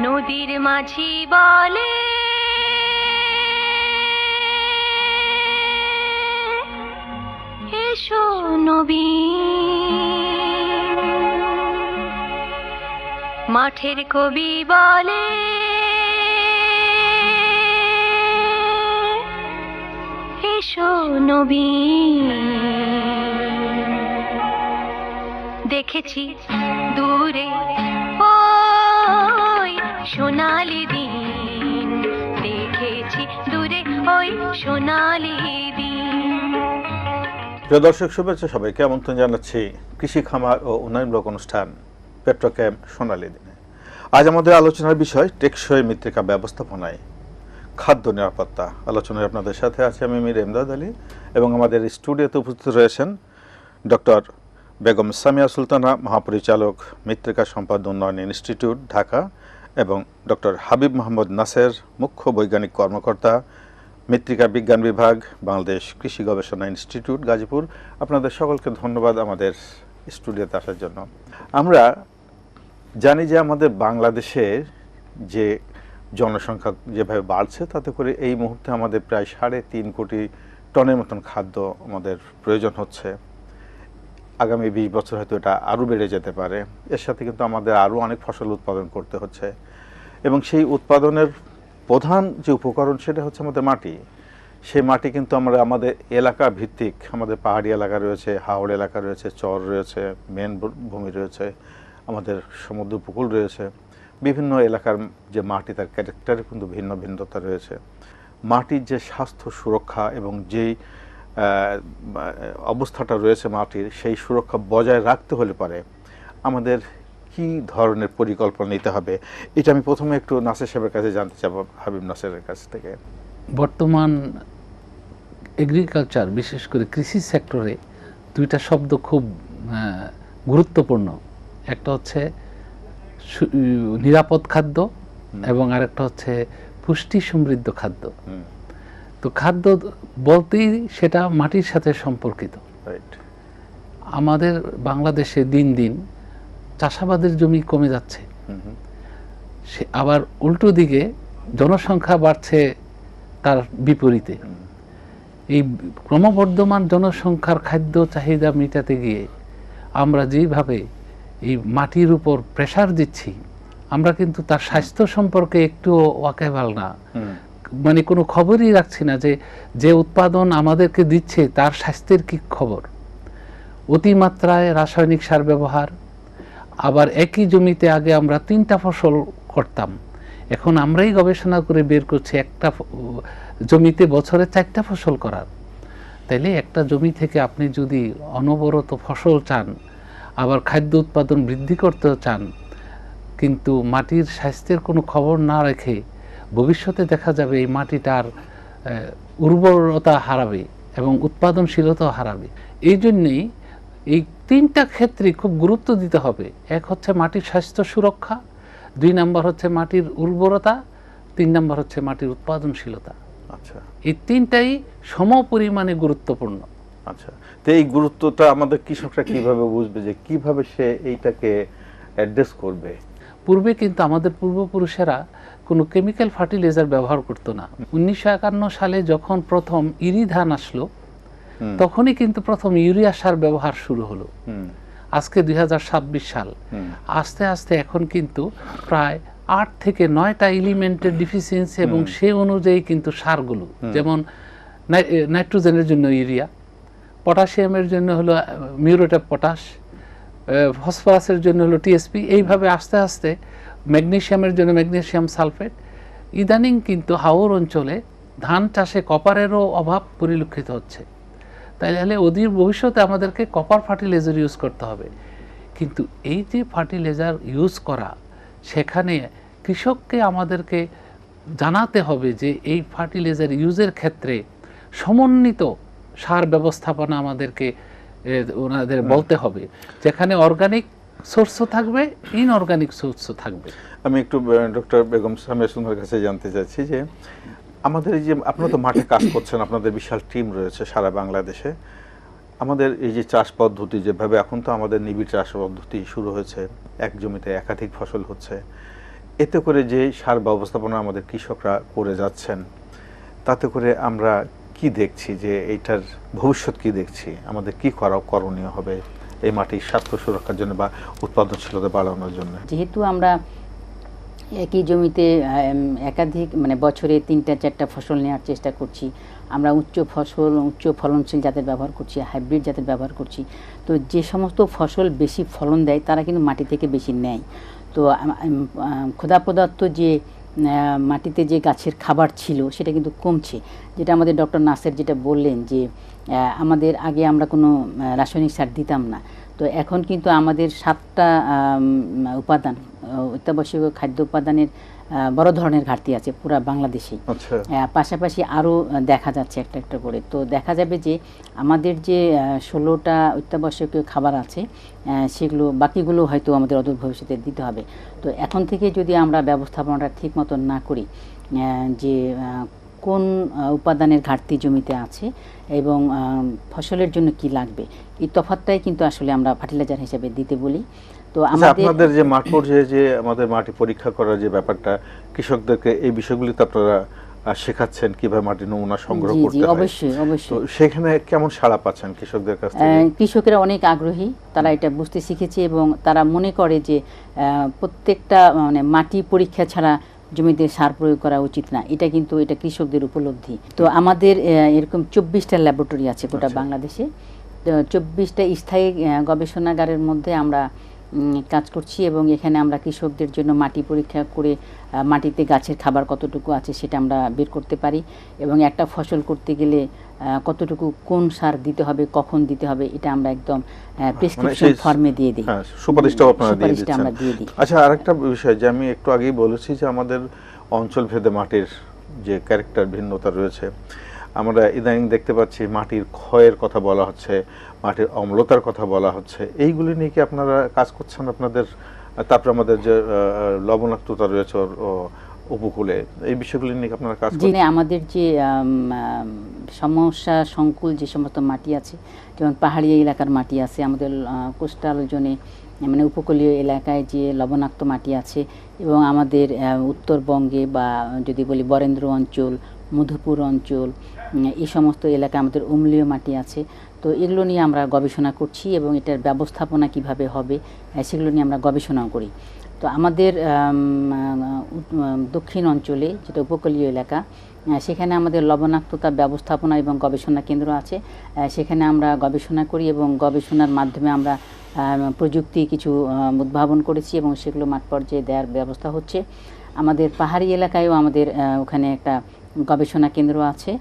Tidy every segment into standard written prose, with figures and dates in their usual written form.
নদীর মাঝি বলে এসো নবীন, মাঠের কবি বলে এসো নবীন। দেখেছি দূরে ওই সোনালি দিন, দেখেছি দূরে ওই সোনালি দিন। প্রিয় দর্শক, শুভেচ্ছা সবাইকে আমন্ত্রণ জানাচ্ছি কৃষি খামার ও উন্নয়নমূলক অনুষ্ঠান পেট্রোক্যাম্প সোনালী দিনে। আজ আমাদের আলোচনার বিষয় টেকসই মৃত্তিকা ব্যবস্থাপনায় খাদ্য নিরাপত্তা। আলোচনায় আপনাদের সাথে আছে আমি মীর এমদাদ আলী এবং আমাদের স্টুডিওতে উপস্থিত রয়েছেন ডক্টর বেগম সামিয়া সুলতানা, মহাপরিচালক, মৃত্তিকা সম্পদ উন্নয়ন ইনস্টিটিউট, ঢাকা, এবং ডক্টর হাবিব মোহাম্মদ নাসের, মুখ্য বৈজ্ঞানিক কর্মকর্তা, মৃত্তিকা বিজ্ঞান বিভাগ, বাংলাদেশ কৃষি গবেষণা ইনস্টিটিউট, গাজীপুর। আপনাদের সকলকে ধন্যবাদ আমাদের স্টুডিওতে আসার জন্য। আমরা জানি যে আমাদের বাংলাদেশের যে জনসংখ্যা যেভাবে বাড়ছে, তাতে করে এই মুহূর্তে আমাদের প্রায় 3.5 কোটি টনের মতন খাদ্য আমাদের প্রয়োজন হচ্ছে। আগামী 20 বছর হয়তো এটা আরও বেড়ে যেতে পারে। এর সাথে কিন্তু আমাদের আরও অনেক ফসল উৎপাদন করতে হচ্ছে, এবং সেই উৎপাদনের প্রধান যে উপকরণ সেটা হচ্ছে আমাদের মাটি। সেই মাটি কিন্তু আমরা আমাদের এলাকা ভিত্তিক, আমাদের পাহাড়ি এলাকা রয়েছে, হাওড় এলাকা রয়েছে, চর রয়েছে, মেন ভূমি রয়েছে, আমাদের সমুদ্র উপকূল রয়েছে। বিভিন্ন এলাকার যে মাটি, তার ক্যারেক্টারে কিন্তু ভিন্ন ভিন্নতা রয়েছে। মাটির যে স্বাস্থ্য সুরক্ষা এবং যেই অবস্থাটা রয়েছে মাটির, সেই সুরক্ষা বজায় রাখতে হলে পারে আমাদের কি ধরনের পরিকল্পনা নিতে হবে, এটা আমি প্রথমে একটু নাসের সাহেবের কাছে জানতে চাবো, হাবিব নাসেরের কাছ থেকে। বর্তমান এগ্রিকালচার, বিশেষ করে কৃষি সেক্টরে দুইটা শব্দ খুব গুরুত্বপূর্ণ। একটা হচ্ছে নিরাপদ খাদ্য এবং আরেকটা হচ্ছে পুষ্টি সমৃদ্ধ খাদ্য। তো খাদ্য বলতেই সেটা মাটির সাথে সম্পর্কিত। আমাদের বাংলাদেশে দিন দিন চাষাবাদের জমি কমে যাচ্ছে, সে আবার উল্টো দিকে জনসংখ্যা বাড়ছে তার বিপরীতে। এই ক্রমবর্ধমান জনসংখ্যার খাদ্য চাহিদা মেটাতে গিয়ে আমরা যেভাবে এই মাটির উপর প্রেসার দিচ্ছি, আমরা কিন্তু তার স্বাস্থ্য সম্পর্কে একটু ওয়াকিবহাল না, মানে কোনো খবরই রাখছি না যে যে উৎপাদন আমাদেরকে দিচ্ছে তার স্বাস্থ্যের কি খবর। অতিমাত্রায় রাসায়নিক সার ব্যবহার, আবার একই জমিতে আগে আমরা 3টা ফসল করতাম, এখন আমরাই গবেষণা করে বের করছি একটা জমিতে বছরে 4টা ফসল করার। তাইলে একটা জমি থেকে আপনি যদি অনবরত ফসল চান, আবার খাদ্য উৎপাদন বৃদ্ধি করতে চান, কিন্তু মাটির স্বাস্থ্যের কোনো খবর না রেখে ভবিষ্যতে দেখা যাবে এই মাটিটার উর্বরতা হারাবে এবং উৎপাদনশীলতাও হারাবে। এই জন্যেই এই 3টা ক্ষেত্রে খুব গুরুত্ব দিতে হবে। এক হচ্ছে মাটির স্বাস্থ্য সুরক্ষা, 2 নম্বর হচ্ছে মাটির উর্বরতা, 3 নম্বর হচ্ছে মাটির উৎপাদনশীলতা। আচ্ছা, এই 3টাই সম পরিমাণে গুরুত্বপূর্ণ। আচ্ছা, তো এই গুরুত্বটা আমাদের কৃষকরা কিভাবে বুঝবে, যে কিভাবে সে এইটাকে অ্যাড্রেস করবে? পূর্বে কিন্তু আমাদের পূর্বপুরুষেরা কোনো কেমিক্যাল ফার্টিলাইজার ব্যবহার করতো না। 1951 সালে যখন প্রথম ইরি ধান আসলো, তখনই কিন্তু প্রথম ইউরিয়া সার ব্যবহার শুরু হলো। আজকে 2026 সাল, আস্তে আস্তে এখন কিন্তু প্রায় 8 থেকে 9টা এলিমেন্টের ডিফিসিয়েন্সি, এবং সে অনুযায়ী কিন্তু সারগুলো, যেমন নাইট্রোজেনের জন্য ইউরিয়া, পটাশিয়ামের জন্য হলো মিউরেট অফ পটাশ, ফসফরাসের জন্য হলো টিএসপি, এইভাবে আস্তে আস্তে ম্যাগনেসিয়ামের জন্য ম্যাগনেসিয়াম সালফেট। ইদানিং কিন্তু হাওড় অঞ্চলে ধান চাষে কপারেরও অভাব পরিলক্ষিত হচ্ছে। তাইলে অদূর ভবিষ্যতে আমাদেরকে কপার ফার্টিলাইজার ইউজ করতে হবে। কিন্তু এই যে ফার্টিলাইজার ইউজ করা, সেখানে কৃষককে আমাদেরকে জানাতে হবে যে এই ফার্টিলাইজার ইউজের ক্ষেত্রে সমন্বিত সার ব্যবস্থাপনা আমাদেরকে ওনাদের বলতে হবে, যেখানে অর্গানিক সোর্সও থাকবে, ইনঅর্গানিক সোর্সও থাকবে। আমি একটু ডক্টর বেগম সামিয়া সুলতানার কাছে জানতে চাচ্ছি যে আমাদের এই যে আপনারা তো মাঠে কাজ করছেন, আপনাদের বিশাল টিম রয়েছে সারা বাংলাদেশে, আমাদের এই যে চাষ পদ্ধতি যেভাবে, এখন তো আমাদের নিবিড় চাষ পদ্ধতি শুরু হয়েছে, এক জমিতে একাধিক ফসল হচ্ছে, এতে করে যে সার ব্যবস্থাপনা আমাদের কৃষকরা করে যাচ্ছেন, তাতে করে আমরা কি দেখছি, যে এইটার ভবিষ্যৎ কি দেখছি, আমাদের কি করণীয় হবে এই মাটির স্বাস্থ্য সুরক্ষার জন্য বা উৎপাদনশীলতা বাড়ানোর জন্য? যেহেতু আমরা একই জমিতে একাধিক মানে বছরে 3-4টা ফসল নেওয়ার চেষ্টা করছি, আমরা উচ্চ ফলনশীল জাতের ব্যবহার করছি, হাইব্রিড জাতের ব্যবহার করছি, তো যে সমস্ত ফসল বেশি ফলন দেয় তারা কিন্তু মাটি থেকে বেশি নেয়। তো ক্ষুধা পদার্থ যে মাটিতে যে গাছের খাবার ছিল সেটা কিন্তু কমছে, যেটা আমাদের ডক্টর নাসের যেটা বললেন যে আমাদের আগে আমরা কোনো রাসায়নিক সার দিতাম না, তো এখন কিন্তু আমাদের 7টা উপাদান অত্যাবশ্যকীয় খাদ্য উপাদানের বড় ধরনের ঘাটতি আছে পুরো বাংলাদেশেই। পাশাপাশি আরও দেখা যাচ্ছে একটা একটা করে। তো দেখা যাবে যে আমাদের যে 16টা অত্যাবশ্যকীয় খাবার আছে সেগুলো বাকিগুলো হয়তো আমাদের অদূর ভবিষ্যতে দিতে হবে। তো এখন থেকে যদি আমরা ব্যবস্থাপনাটা ঠিক মতো না করি, যে কোন উপাদানের ঘাটতি জমিতে আছে এবং ফসলের জন্য কি লাগবে, এই তফাৎটাই কিন্তু আসলে আমরা ফার্টিলাইজার হিসেবে দিতে বলি। তো আপনাদের যে মাঠ পর্যায়ে যে আমাদের মাটি পরীক্ষা করার যে ব্যাপারটা, কৃষকদেরকে এই বিষয়গুলিতে আপনারা শেখাচ্ছেন কিভাবে মাটির নমুনা সংগ্রহ করতে হয়? অবশ্যই অবশ্যই। তো সেখানে কেমন সাড়া পাচ্ছেন কৃষকদের কাছ থেকে? কৃষকেরা অনেক আগ্রহী, তারা এটা বুঝতে শিখেছে এবং তারা মনে করে যে প্রত্যেকটা মানে মাটি পরীক্ষা ছাড়া জমিতে সার প্রয়োগ করা উচিত না, এটা কিন্তু এটা কৃষকদের উপলব্ধি। তো আমাদের এরকম 24টা ল্যাবরেটরি আছে গোটা বাংলাদেশে। 24টা স্থায়ী গবেষণাগারের মধ্যে আমরা কাজ করছি এবং এখানে আমরা কৃষকদের জন্য মাটি পরীক্ষা করে মাটিতে গাছের খাবার কতটুকু আছে সেটা আমরা বের করতে পারি এবং একটা ফসল করতে গেলে কতটুকু কোন সার দিতে হবে, কখন দিতে হবে, এটা আমরা একদম প্রেসক্রিপশন ফর্মে দিয়ে দিই। সুপারিশটাও আপনারা দিয়ে দিচ্ছেন। আমরা দিয়ে দিই। আচ্ছা, আরেকটা বিষয় যে আমি একটু আগেই বলেছি যে আমাদের অঞ্চল ভেদে মাটির যে ক্যারেক্টার ভিন্নতা রয়েছে, আমরা ইদানিং দেখতে পাচ্ছি মাটির ক্ষয়ের কথা বলা হচ্ছে, মাটির অম্লতার কথা বলা হচ্ছে, এইগুলি নিয়ে কি আপনারা কাজ করছেন আপনাদের? তারপরে আমাদের যে লবণাক্ততা রয়েছে উপকূলে, এই বিষয়গুলি নিয়ে আপনারা কাজ করছেন? আমাদের যে সমস্যা সংকুল যে সমস্ত মাটি আছে, যেমন পাহাড়ি এলাকার মাটি আছে, আমাদের কোস্টাল জোনে মানে উপকূলীয় এলাকায় যে লবণাক্ত মাটি আছে এবং আমাদের উত্তরবঙ্গে বা যদি বলি বরেন্দ্র অঞ্চল, মধুপুর অঞ্চল, এই সমস্ত এলাকায় আমাদের অম্লীয় মাটি আছে। তো এগুলো নিয়ে আমরা গবেষণা করছি এবং এটার ব্যবস্থাপনা কিভাবে হবে সেগুলো নিয়ে আমরা গবেষণাও করি। তো আমাদের দক্ষিণ অঞ্চলে যেটা উপকূলীয় এলাকা, সেখানে আমাদের লবণাক্ততা ব্যবস্থাপনা এবং গবেষণা কেন্দ্র আছে, সেখানে আমরা গবেষণা করি এবং গবেষণার মাধ্যমে আমরা প্রযুক্তি কিছু উদ্ভাবন করেছি এবং সেগুলো মাঠ পর্যায়ে দেওয়ার ব্যবস্থা হচ্ছে। আমাদের পাহাড়ি এলাকায়ও আমাদের ওখানে একটা গবেষণা কেন্দ্র আছে,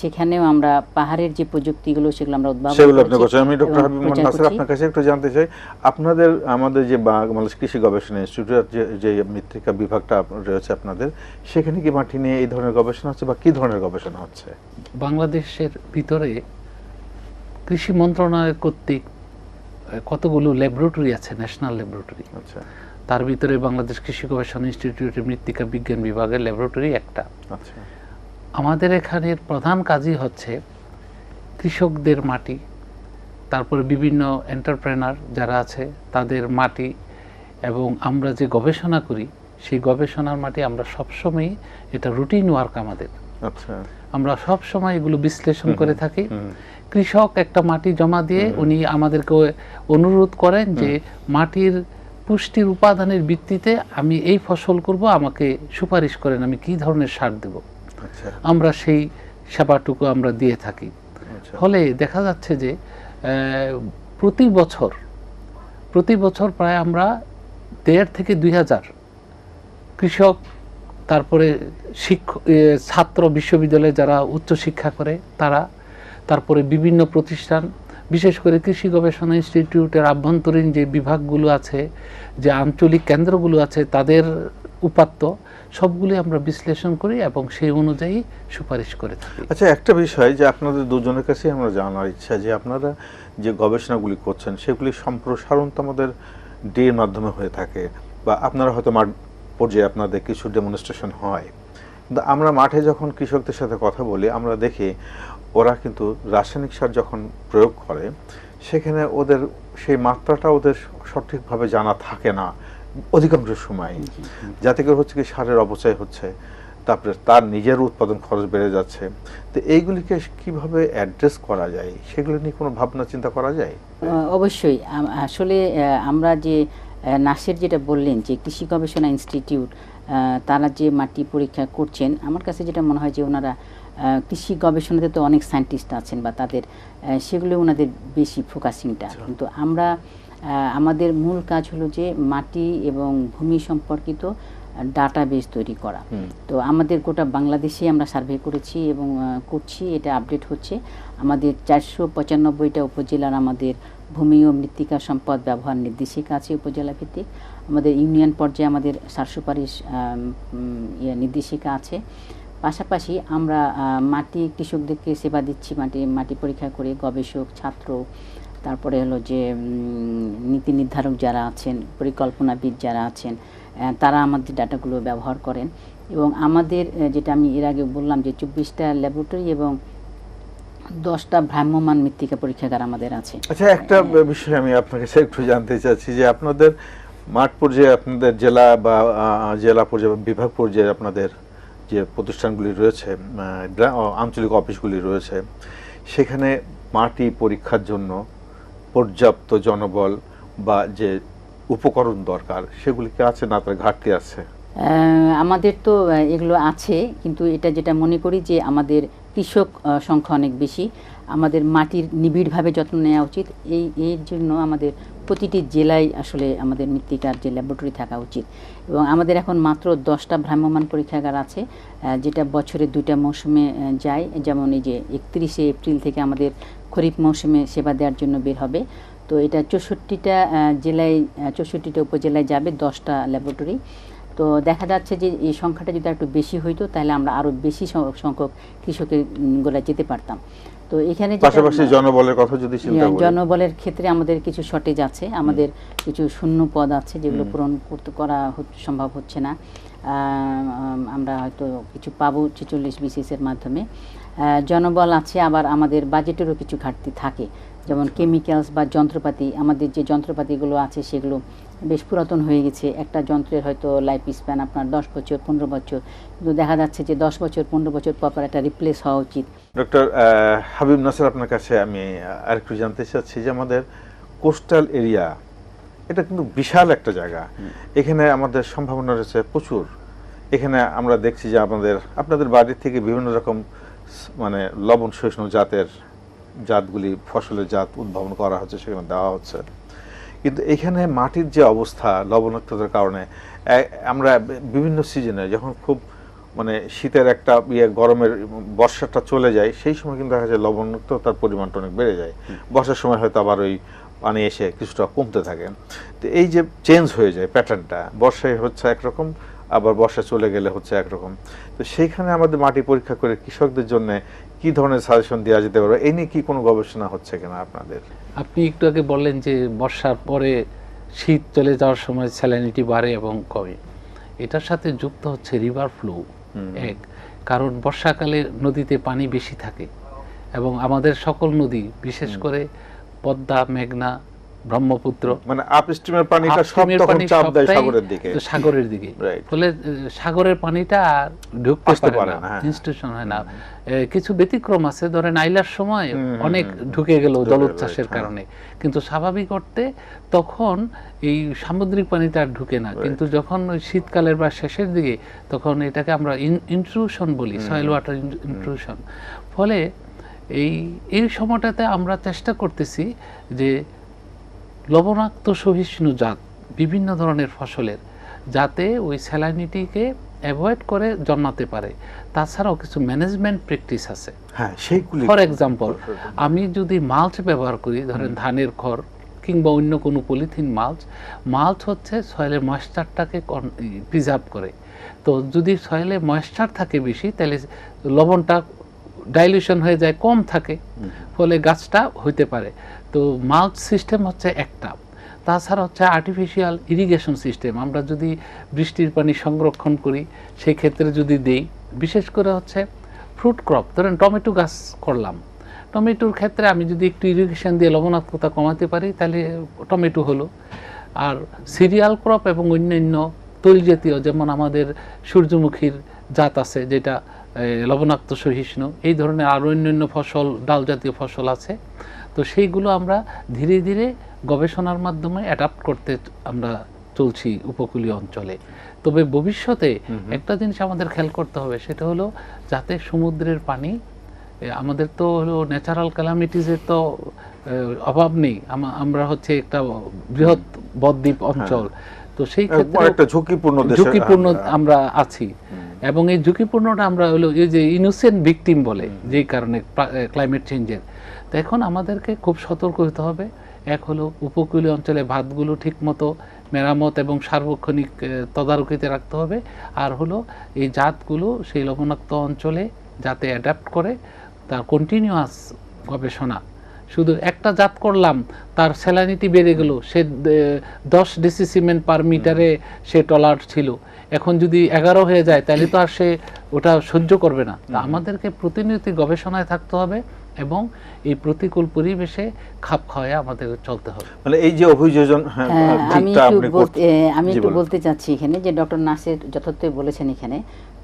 সেখানেও আমরা পাহাড়ের যে প্রযুক্তিগুলো সেগুলো আমরা উদ্ভাবন করেছি। আমি ডক্টর হাবিব মোহাম্মদ নাসির আপনার কাছে একটু জানতে চাই, আপনাদের আমাদের যে বাংলাদেশ কৃষি গবেষণা ইনস্টিটিউট যে মৃত্তিকা বিভাগটা রয়েছে আপনাদের, সেখানে কি মাটি নিয়ে এই ধরনের গবেষণা হচ্ছে বা কি ধরনের গবেষণা হচ্ছে? বাংলাদেশের ভিতরে কৃষি মন্ত্রণালয় কর্তৃক কতগুলো ল্যাবরেটরি আছে, ন্যাশনাল ল্যাবরেটরি। আচ্ছা, তার ভিতরে বাংলাদেশ কৃষি গবেষণা ইনস্টিটিউটের মৃত্তিকা বিজ্ঞান বিভাগের ল্যাবরেটরি একটা। আচ্ছা, আমাদের এখানের প্রধান কাজই হচ্ছে কৃষকদের মাটি, তারপরে বিভিন্ন এন্টারপ্রেনার যারা আছে তাদের মাটি, এবং আমরা যে গবেষণা করি সেই গবেষণার মাটি আমরা সবসময়, এটা রুটিন ওয়ার্ক আমাদের। আচ্ছা, আমরা সব সময় এগুলো বিশ্লেষণ করে থাকি। কৃষক একটা মাটি জমা দিয়ে উনি আমাদেরকে অনুরোধ করেন যে মাটির পুষ্টির উপাদানের ভিত্তিতে আমি এই ফসল করব, আমাকে সুপারিশ করেন আমি কি ধরনের সার দেব। আমরা সেই সেবাটুকু আমরা দিয়ে থাকি। ফলে দেখা যাচ্ছে যে প্রতি বছর প্রায় আমরা 1,500 থেকে 2,000 কৃষক, তারপরে ছাত্র বিশ্ববিদ্যালয়ে যারা উচ্চ শিক্ষা করে তারা, তারপরে বিভিন্ন প্রতিষ্ঠান, বিশেষ করে কৃষি গবেষণা ইনস্টিটিউটের আভ্যন্তরীণ যে বিভাগগুলো আছে, যে আঞ্চলিক কেন্দ্রগুলো আছে, তাদের উপাত্ত সবগুলি আমরা বিশ্লেষণ করি এবং সেই অনুযায়ী সুপারিশ করে থাকি। আচ্ছা, একটা বিষয় যে আপনাদের দুজনের কাছে আমরা জানার ইচ্ছা, যে আপনারা যে গবেষণাগুলি করছেন সেগুলি সম্প্রসারণ তো আমাদের ডের মাধ্যমে হয়ে থাকে, বা আপনারা হয়তো মাঠ পর্যায়ে আপনাদের কিছু ডেমনস্ট্রেশন হয়, কিন্তু আমরা মাঠে যখন কৃষকদের সাথে কথা বলি আমরা দেখি ওরা কিন্তু রাসায়নিক সার যখন প্রয়োগ করে সেখানে ওদের সেই মাত্রাটা ওদের সঠিকভাবে জানা থাকে না, অধিকাংশ সময়, যাতে করে হচ্ছে কি সারের অপচয় হচ্ছে, তারপরে তার নিজের উৎপাদন খরচ বেড়ে যাচ্ছে। তো এইগুলিকে কিভাবে অ্যাড্রেস করা যায়, সেগুলো নিয়ে কোনো ভাবনা চিন্তা করা যায়? অবশ্যই। আসলে আমরা যে নাসের যেটা বললেন যে কৃষি গবেষণা ইনস্টিটিউট, তারা যে মাটি পরীক্ষা করছেন, আমার কাছে যেটা মনে হয় যে ওনারা কৃষি গবেষণাতে তো অনেক সায়েন্টিস্ট আছেন বা তাদের সেগুলো ওনাদের বেশি ফোকাসিংটা, কিন্তু আমরা আমাদের মূল কাজ হলো যে মাটি এবং ভূমি সম্পর্কিত ডাটাবেস তৈরি করা। তো আমাদের গোটা বাংলাদেশে আমরা সার্ভে করেছি এবং করছি, এটা আপডেট হচ্ছে। আমাদের 495টা উপজেলার আমাদের ভূমি ও মৃত্তিকা সম্পদ ব্যবহার নির্দেশিকা আছে উপজেলা ভিত্তিক। আমাদের ইউনিয়ন পর্যায়ে আমাদের সুপারিশ নির্দেশিকা আছে। পাশাপাশি আমরা মাটি কৃষকদেরকে সেবা দিচ্ছি, মাটি পরীক্ষা করে গবেষক, ছাত্র, তারপরে হলো যে নীতি নির্ধারক যারা আছেন, পরিকল্পনাবিদ যারা আছেন, তারা আমাদের ডাটাগুলো ব্যবহার করেন। এবং আমাদের যেটা আমি এর আগে বললাম যে 24টা ল্যাবরেটরি এবং 10টা ভ্রাম্যমাণ মৃত্তিকা পরীক্ষাগার আমাদের আছে। আচ্ছা, একটা বিষয় আমি আপনার কাছে একটু জানতে চাচ্ছি যে আপনাদের মাঠ পর্যায়ে, আপনাদের জেলা বা জেলা পর্যায়ে বা বিভাগ পর্যায়ে আপনাদের যে প্রতিষ্ঠানগুলি রয়েছে, আঞ্চলিক অফিসগুলি রয়েছে, সেখানে মাটি পরীক্ষার জন্য পর্যাপ্ত জনবল বা যে উপকরণ দরকার সেগুলি কি আছে, না তার ঘাটতি আছে? আমাদের তো এগুলো আছে, কিন্তু এটা যেটা মনে করি যে আমাদের কৃষক সংখ্যা অনেক বেশি, আমাদের মাটির নিবিড়ভাবে যত্ন নেওয়া উচিত। এর জন্য আমাদের প্রতিটি জেলায় আসলে আমাদের মৃত্তিকার যে ল্যাবরেটরি থাকা উচিত। এবং আমাদের এখন মাত্র 10টা ভ্রাম্যমাণ পরীক্ষাগার আছে, যেটা বছরে 2টা মৌসুমে যায়। যেমন এই যে 31শে এপ্রিল থেকে আমাদের খরিফ মৌসুমে সেবা দেওয়ার জন্য বের হবে। তো এটা 64টা জেলায়, 64টা উপজেলায় যাবে 10টা ল্যাবরেটরি। তো দেখা যাচ্ছে যে এই সংখ্যাটা যদি একটু বেশি হইতো তাহলে আমরা আরো বেশি সংখ্যক কৃষকের গোড়ায় যেতে পারতাম। তো এখানে পাশাপাশি জনবলের কথা যদি চিন্তা করি, জনবলের ক্ষেত্রে আমাদের কিছু শর্টেজ আছে, আমাদের কিছু শূন্য পদ আছে যেগুলো পূরণ করা সম্ভব হচ্ছে না। আমরা হয়তো কিছু পাবো 46 BCS এর মাধ্যমে। জনবল আছে, আবার আমাদের বাজেটেরও কিছু ঘাটতি থাকে, যেমন কেমিক্যালস বা যন্ত্রপাতি। আমাদের যে যন্ত্রপাতিগুলো আছে সেগুলো বেশ পুরাতন হয়ে গেছে। একটা যন্ত্রের হয়তো লাইফ স্প্যান আপনার 10 বছর 15 বছর, কিন্তু দেখা যাচ্ছে যে 10 বছর 15 বছর পর একটা রিপ্লেস হওয়া উচিত। ডক্টর হাবিব নাসের, আপনার কাছে আমি আরেকটু জানতে চাচ্ছি যে আমাদের কোস্টাল এরিয়া, এটা কিন্তু বিশাল একটা জায়গা, এখানে আমাদের সম্ভাবনা রয়েছে প্রচুর। এখানে আমরা দেখছি যে আপনাদের বাড়ির থেকে বিভিন্ন রকম মানে লবণ সহিষ্ণু জাতগুলি, ফসলের জাত উদ্ভাবন করা হচ্ছে, সেখানে দেওয়া হচ্ছে। কিন্তু এখানে মাটির যে অবস্থা লবণাক্ততার কারণে আমরা বিভিন্ন সিজনে যখন খুব মানে শীতের একটা গরমের বর্ষাটা চলে যায়, সেই সময় কিন্তু দেখা যায় লবণাক্ততার পরিমাণটা অনেক বেড়ে যায়। বর্ষার সময় হয়তো আবার ওই পানি এসে কিছুটা কমতে থাকে। তো এই যে চেঞ্জ হয়ে যায় প্যাটার্নটা, বর্ষায় হচ্ছে একরকম, আবার বর্ষা চলে গেলে হচ্ছে একরকম। তো সেইখানে আমাদের মাটি পরীক্ষা করে কৃষকদের জন্য কি ধরনের সাজেশন দেওয়া যেতে পারে, এই নিয়ে কি কোনো গবেষণা হচ্ছে কিনা আপনাদের? আপনি একটু আগে বললেন যে বর্ষার পরে শীত চলে যাওয়ার সময় স্যালিনিটি বাড়ে এবং কমে। এটার সাথে যুক্ত হচ্ছে রিভার ফ্লো, কারণ বর্ষাকালে নদীতে পানি বেশি থাকে এবং আমাদের সকল নদী, বিশেষ করে পদ্মা, মেঘনা, ব্রহ্মপুত্র, মানে আপস্ট্রিমের পানিটা সব তখন চাপ দেয় সাগরের দিকে, ফলে সাগরের পানিটা ঢুকতে পারে না, ইনস্টিটিউশন হয় না। কিছু ব্যতিক্রম আছে, ধরেন আইলার সময় অনেক ঢুকে গেল জলোচ্ছ্বাসের কারণে, কিন্তু স্বাভাবিক অর্থে তখন এই সামুদ্রিক পানিটা আর ঢুকে না। কিন্তু যখন ওই শীতকালের বা শেষের দিকে, তখন এটাকে আমরা ইন্ট্রুশন বলি, সয়েল ওয়াটার ইন্ট্রুশন। ফলে এই সময়টাতে আমরা চেষ্টা করতেছি যে লবণাক্ত সহিষ্ণু জাত বিভিন্ন ধরনের ফসলের, যাতে ওই স্যালাইনিটিকে অ্যাভয়েড করে জন্মাতে পারে। তাছাড়াও কিছু ম্যানেজমেন্ট প্র্যাকটিস আছে। ফর এক্সাম্পল, আমি যদি মাল্চ ব্যবহার করি, ধরেন ধানের খড় কিংবা অন্য কোনো পলিথিন মাল্চ হচ্ছে সয়েলের ময়েশ্চারটাকে প্রিজার্ভ করে। তো যদি সয়েলে ময়েশ্চার থাকে বেশি, তাহলে লবণটা ডাইলিউশন হয়ে যায়, কম থাকে, ফলে গাছটা হইতে পারে। তো মাল্চ সিস্টেম হচ্ছে একটা। তাছাড়া হচ্ছে আর্টিফিশিয়াল ইরিগেশন সিস্টেম। আমরা যদি বৃষ্টির পানি সংরক্ষণ করি, সেই ক্ষেত্রে যদি দেই, বিশেষ করে হচ্ছে ফ্রুট ক্রপ, ধরেন টমেটো গাছ করলাম, টমেটোর ক্ষেত্রে আমি যদি একটু ইরিগেশন দিয়ে লবণাক্ততা কমাতে পারি, তাহলে টমেটো হলো। আর সিরিয়াল ক্রপ এবং অন্যান্য তৈল জাতীয়, যেমন আমাদের সূর্যমুখীর জাত আছে যেটা লবণাক্ত সহিষ্ণু, এই ধরনের আরও অন্যান্য ফসল, ডাল জাতীয় ফসল আছে। তো সেইগুলো আমরা ধীরে ধীরে গবেষণার মাধ্যমে অ্যাডাপ্ট করতে আমরা চলছি উপকূলীয় অঞ্চলে। তবে ভবিষ্যতে একটা জিনিস আমাদের খেয়াল করতে হবে, সেটা হলো যাতে সমুদ্রের পানি, আমাদের তো হলো ন্যাচারাল ক্যালামিটিসের তো অভাব নেই, আমরা হচ্ছে একটা বৃহৎ বদ্বীপ অঞ্চল, তো সেই ক্ষেত্রে একটা ঝুঁকিপূর্ণ আমরা আছি। এবং এই ঝুঁকিপূর্ণটা আমরা হলো এই যে ইনোসেন্ট ভিকটিম বলে, যেই কারণে ক্লাইমেট চেঞ্জের। তো এখন আমাদেরকে খুব সতর্ক হতে হবে। এক হলো উপকূলীয় অঞ্চলে বাঁধগুলো ঠিকমতো মেরামত এবং সার্বক্ষণিক তদারকিতে রাখতে হবে। আর হলো এই জাতগুলো সেই লবণাক্ত অঞ্চলে যাতে অ্যাডাপ্ট করে, তার কন্টিনিউয়াস গবেষণা। শুধু একটা জাত করলাম, তার স্যালানিটি বেড়ে গেল, সে 10 ডেসিসিমেন্ট পার মিটারে সে টলার ছিল, এখন যদি 11 হয়ে যায় তাহলে তো আর সে ওটা সহ্য করবে না। তা আমাদেরকে প্রতিনিয়ত গবেষণায় থাকতে হবে এবং এই প্রতিকূল পরিবেশে খাপ খাওয়ায় আমাদের চলতে হবে। মানে এই যে অভিযোজন, আমি একটু বলতে চাচ্ছি এখানে যে ডক্টর নাসির যথার্থই বলেছেন এখানে।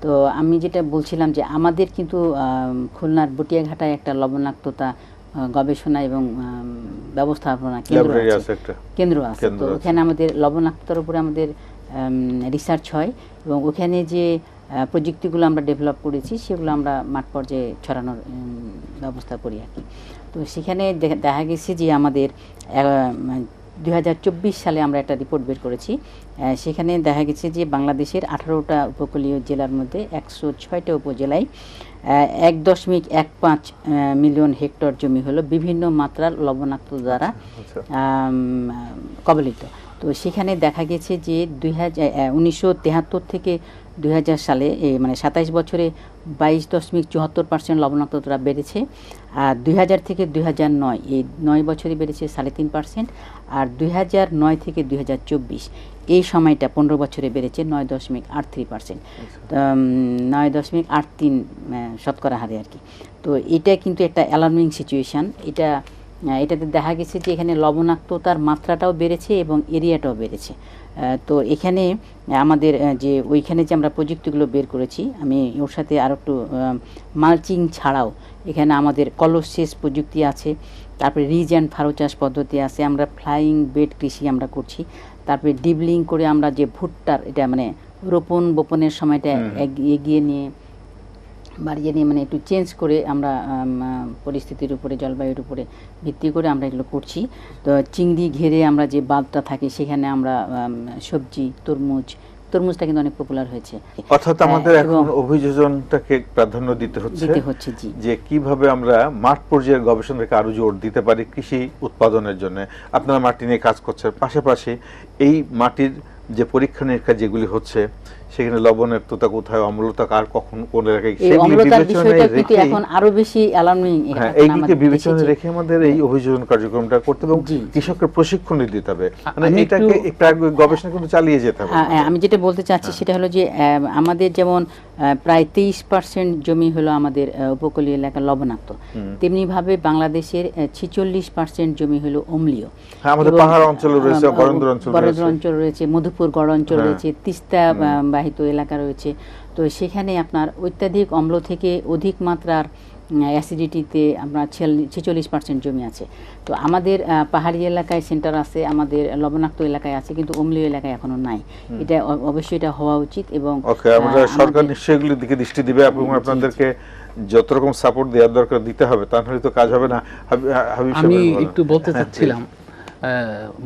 তো আমি যেটা বলছিলাম যে আমাদের কিন্তু খুলনার বটিয়াঘাটায় একটা লবণাক্ততা গবেষণা এবং ব্যবস্থাপনা কেন্দ্র আছে। তো ওখানে আমাদের লবণাক্ততার উপরে আমাদের রিসার্চ হয় এবং ওখানে যে প্রযুক্তিগুলো আমরা ডেভেলপ করেছি সেগুলো আমরা মাঠ পর্যায়ে ছড়ানোর ব্যবস্থা করি আর কি। তো সেখানে দেখা গেছে যে আমাদের 2024 সালে আমরা একটা রিপোর্ট বের করেছি। সেখানে দেখা গেছে যে বাংলাদেশের 18টা উপকূলীয় জেলার মধ্যে 106টা উপজেলায় 1.15 মিলিয়ন হেক্টর জমি হলো বিভিন্ন মাত্রার লবণাক্ত দ্বারা কবলিত। তো সেখানে দেখা গেছে যে 1973 থেকে 2000 সালে মানে 27 বছরে 22.74% লবণাক্ততা বেড়েছে। আর 2000 থেকে 2009 এই 9 বছরে বেড়েছে 3.5%। আর 2009 থেকে 2024 এই সময়টা 15 বছরে বেড়েছে 9.83%, 9.83 শতকরা হারে আর কি। তো এটা কিন্তু একটা অ্যালার্মিং সিচুয়েশান। এটাতে দেখা গেছে যে এখানে লবণাক্ততার মাত্রাটাও বেড়েছে এবং এরিয়াটাও বেড়েছে। তো এখানে আমাদের যে ওইখানে যে আমরা প্রযুক্তিগুলো বের করেছি, আমি ওর সাথে আরও একটু মালচিং ছাড়াও এখানে আমাদের কলসেস প্রযুক্তি আছে, তারপরে রিজ অ্যান্ড ফারো চাষ পদ্ধতি আছে, আমরা ফ্লাইং বেড কৃষি আমরা করছি, তারপরে ডিবলিং করে আমরা যে ভুট্টার এটা মানে রোপণ বপনের সময়টা এগিয়ে নিয়ে বাড়িয়ে নিয়ে মানে একটু চেঞ্জ করে আমরা পরিস্থিতির উপরে, জলবায়ুর উপরে ভিত্তি করে আমরা এগুলো করছি। তো চিংড়ি ঘেরে আমরা যে বাঁধটা থাকে সেখানে আমরা সবজি, তরমুজটা কিন্তু অনেক পপুলার হয়েছে। অর্থাৎ আমাদের এখন অভিযোজনটাকে প্রাধান্য দিতে হচ্ছে যে কিভাবে আমরা মাঠ পর্যায়ের গবেষণাকে আরো জোর দিতে পারি কৃষি উৎপাদনের জন্য। আপনারা মাটি নিয়ে কাজ করছেন, পাশাপাশি এই মাটির যে পরীক্ষা নিরীক্ষা যেগুলি হচ্ছে সেখানে লবণাক্ততা কোথায়, অম্লতা কার কখন কোন এলাকায়, সেগুলি বিবেচনায় রেখে এখন আরো বেশি অ্যালার্মিং এইদিকে বিবেচনায় রেখে আমাদের এই অভিযোজন কার্যক্রমটা করতে হবে এবং কৃষকের প্রশিক্ষণ দিতে হবে। মানে এটাকে একটা গবেষণা কিন্তু চালিয়ে যেতে হবে। আমি যেটা বলতে চাচ্ছি সেটা হলো যে আমাদের যেমন প্রায় 23% জমি হলো আমাদের উপকূলীয় এলাকা লবণাক্ত, তেমনি ভাবে বাংলাদেশের 46% জমি হলো অম্লীয়। আমাদের পাহাড় অঞ্চল রয়েছে, বরেন্দ্র অঞ্চল রয়েছে, মধুপুর গড় অঞ্চল রয়েছে, তিস্তা বাহিত এলাকা রয়েছে। তো সেখানে আপনার অত্যাধিক অম্ল থেকে অধিক মাত্রার অ্যাসিডিটিতে আমরা 46% জমি আছে। তো আমাদের পাহাড়ি এলাকায় সেন্টার আছে, আমাদের লবণাক্ত এলাকায় আছে, কিন্তু অম্লীয় এলাকায় এখনো নাই। এটা অবশ্যই এটা হওয়া উচিত এবং সরকার নিশ্চয়ই এগুলির দিকে দৃষ্টি দিবে এবং আপনাদেরকে যত রকম সাপোর্ট দেওয়ার দরকার দিতে হবে, তা নাহলে তো কাজ হবে না। আমি একটু বলতে চাচ্ছিলাম,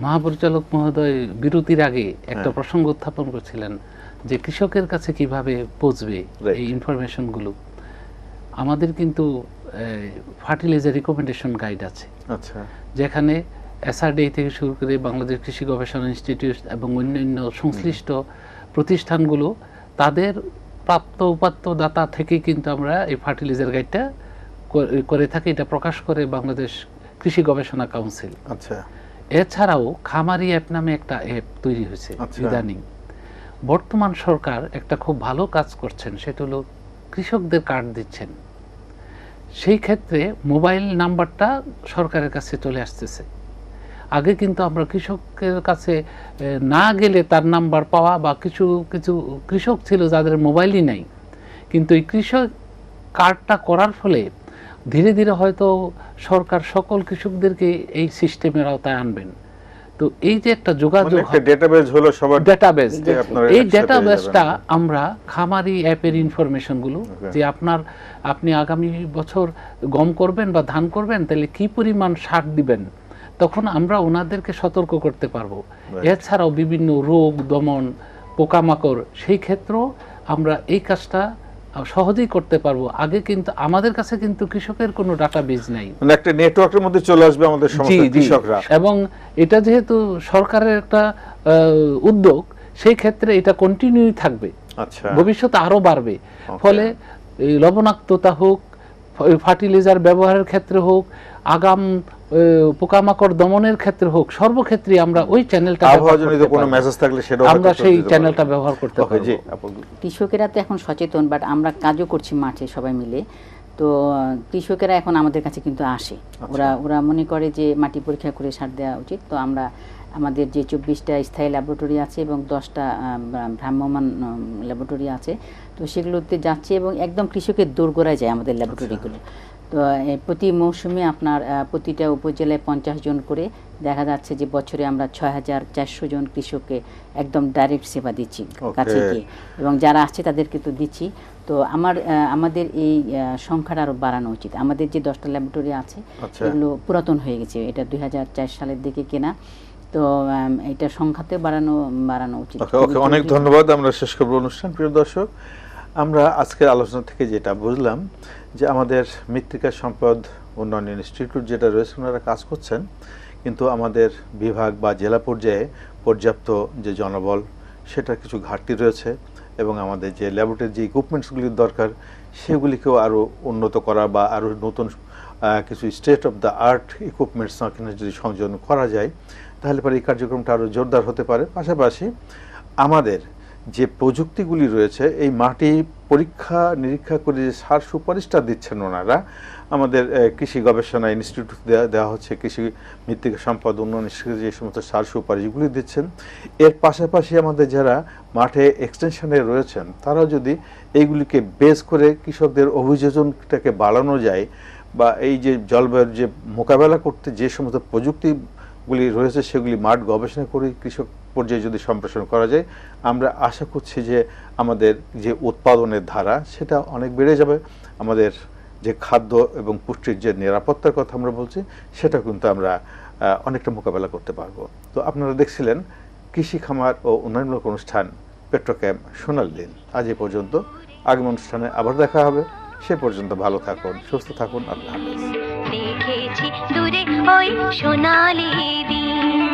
মহাপরিচালক মহোদয় বিরতির আগে একটা প্রসঙ্গ উত্থাপন করছিলেন যে কৃষকের কাছে কিভাবে পৌঁছবে এই ইনফরমেশনগুলো। আমাদের কিন্তু ফার্টিলাইজার রিকমেন্ডেশন গাইড আছে, আচ্ছা, যেখানে এসআরডি থেকে শুরু করে বাংলাদেশ কৃষি গবেষণা ইনস্টিটিউট এবং অন্যান্য সংশ্লিষ্ট প্রতিষ্ঠানগুলো তাদের প্রাপ্ত উপাত্ত দাতা থেকে কিন্তু আমরা এই ফার্টিলাইজার গাইডটা করে থাকি। এটা প্রকাশ করে বাংলাদেশ কৃষি গবেষণা কাউন্সিল। আচ্ছা, এছাড়াও খামারি অ্যাপ নামে একটা অ্যাপ তৈরি হয়েছে ইদানিং। বর্তমান সরকার একটা খুব ভালো কাজ করছেন, সেটা হলো কৃষকদের কার্ড দিচ্ছেন। সেই ক্ষেত্রে মোবাইল নাম্বারটা সরকারের কাছে চলে আসতেছে। আগে কিন্তু আমরা কৃষকের কাছে না গেলে তার নাম্বার পাওয়া, বা কিছু কিছু কৃষক ছিল যাদের মোবাইলই নাই, কিন্তু এই কৃষক কার্ডটা করার ফলে ধীরে ধীরে হয়তো সরকার সকল কৃষকদেরকে এই সিস্টেমের আওতায় আনবেন। তো এই যে একটা যোগাযোগ, ডেটাবেজ হলো সবার ডেটাবেজ, এই একসাথে ডেটাবেজটা পেয়ে যাবেন। আমরা খামারি অ্যাপের ইনফরমেশনগুলো, যে আপনি আগামী বছর গম করবেন বা ধান করবেন, তাহলে কি পরিমাণ সার দিবেন, তখন আমরা ওনাদেরকে সতর্ক করতে পারবো। এছাড়াও বিভিন্ন রোগ দমন, পোকামাকড়, সেই ক্ষেত্রেও আমরা এই কাজটা সহজেই করতে পারবো। আগে কিন্তু আমাদের কাছে কিন্তু কৃষকের কোনো ডাটাবেজ নাই, মানে একটা নেটওয়ার্কের মধ্যে চলে আসবে আমাদের সমস্ত কৃষকরা। এবং এটা যেহেতু সরকারের একটা উদ্যোগ, সেই ক্ষেত্রে এটা কন্টিনিউ থাকবে, আচ্ছা, ভবিষ্যতে আরো বাড়বে। ফলে এই লবণাক্ততা হোক, ফার্টিলাইজার ব্যবহারের ক্ষেত্রে হোক, আগাম পোকামাকড় দমনের ক্ষেত্রে হোক, সর্বক্ষেত্রে আমরা ওই চ্যানেলটা আবহাওয়াজনিত কোনো মেসেজ থাকলে সেটাও আমরা সেই চ্যানেলটা ব্যবহার করতে পারবো। জি, কৃষকেরা তো এখন সচেতন, বাট আমরা কাজও করছি মাঠে সবাই মিলে। তো কৃষকেরা এখন আমাদের কাছে কিন্তু আসে, ওরা মনে করে যে মাটি পরীক্ষা করে সার দেওয়া উচিত। তো আমরা আমাদের যে 24টা স্থায়ী ল্যাবরেটরি আছে এবং 10টা ভ্রাম্যমাণ ল্যাবরেটরি আছে, তো সেগুলোতে যাচ্ছে এবং একদম কৃষকের দোরগোড়ায় যায় আমাদের ল্যাবরেটরিগুলো। তো প্রতি মৌসুমে আপনার প্রতিটা উপজেলায় 50 জন করে, দেখা যাচ্ছে যে বছরে আমরা 6400 জন কৃষককে একদম ডাইরেক্ট সেবা দিচ্ছি কাছে গিয়ে, এবং যারা আসছে তাদেরকে তো দিচ্ছি। তো আমাদের এই সংখ্যাটা আরও বাড়ানো উচিত। আমাদের যে 10টা ল্যাবরেটরি আছে এগুলো পুরাতন হয়ে গেছে, এটা 2004 সালের দিকে কেনা। তো এটা সংখ্যাতে বাড়ানো উচিত। ওকে, অনেক ধন্যবাদ। আমরা শেষ করব অনুষ্ঠান। প্রিয় দর্শক, আমরা আজকের আলোচনা থেকে যেটা বুঝলাম যে আমাদের মৃত্তিকা সম্পদ উন্নয়ন ইনস্টিটিউট যেটা রয়েছে, ওনারা কাজ করছেন, কিন্তু আমাদের বিভাগ বা জেলা পর্যায়ে পর্যাপ্ত যে জনবল, সেটা কিছু ঘাটতি রয়েছে, এবং আমাদের যে ল্যাবরেটরির যে ইকুইপমেন্টসগুলির দরকার, সেগুলিকেও আরও উন্নত করা বা আরও নতুন কিছু state of the art equipments যদি সংযোজন করা যায়, তাহলে পরে এই কার্যক্রমটা আরও জোরদার হতে পারে। পাশাপাশি আমাদের যে প্রযুক্তিগুলি রয়েছে, এই মাটি পরীক্ষা নিরীক্ষা করে যে সার সুপারিশটা দিচ্ছেন ওনারা, আমাদের কৃষি গবেষণা ইনস্টিটিউট দেওয়া হচ্ছে, কৃষি মৃত্তিকা সম্পদ উন্নয়ন ইনস্টিটিউট যে সমস্ত সার সুপারিশগুলি দিচ্ছেন, এর পাশাপাশি আমাদের যারা মাঠে এক্সটেনশনে রয়েছেন, তারাও যদি এইগুলিকে বেস করে কৃষকদের অভিযোজনটাকে বাড়ানো যায়, বা এই যে জলবায়ুর যে মোকাবেলা করতে যে সমস্ত প্রযুক্তিগুলি রয়েছে, সেগুলি মাঠ গবেষণা করে কৃষক পর্যায়ে যদি সম্প্রসারণ করা যায়, আমরা আশা করছি যে আমাদের যে উৎপাদনের ধারা, সেটা অনেক বেড়ে যাবে। আমাদের যে খাদ্য এবং পুষ্টির যে নিরাপত্তার কথা আমরা বলছি, সেটা কিন্তু আমরা অনেকটা মোকাবেলা করতে পারবো। তো আপনারা দেখছিলেন কৃষি খামার ও উন্নয়নমূলক অনুষ্ঠান পেট্রোক্যাম সোনালী দিন। আজ এ পর্যন্ত, আগামী অনুষ্ঠানে আবার দেখা হবে। সে পর্যন্ত ভালো থাকুন, সুস্থ থাকুন। আল্লাহ হাফেজ। দেখেছি দূরে ওই সোনালি দিন।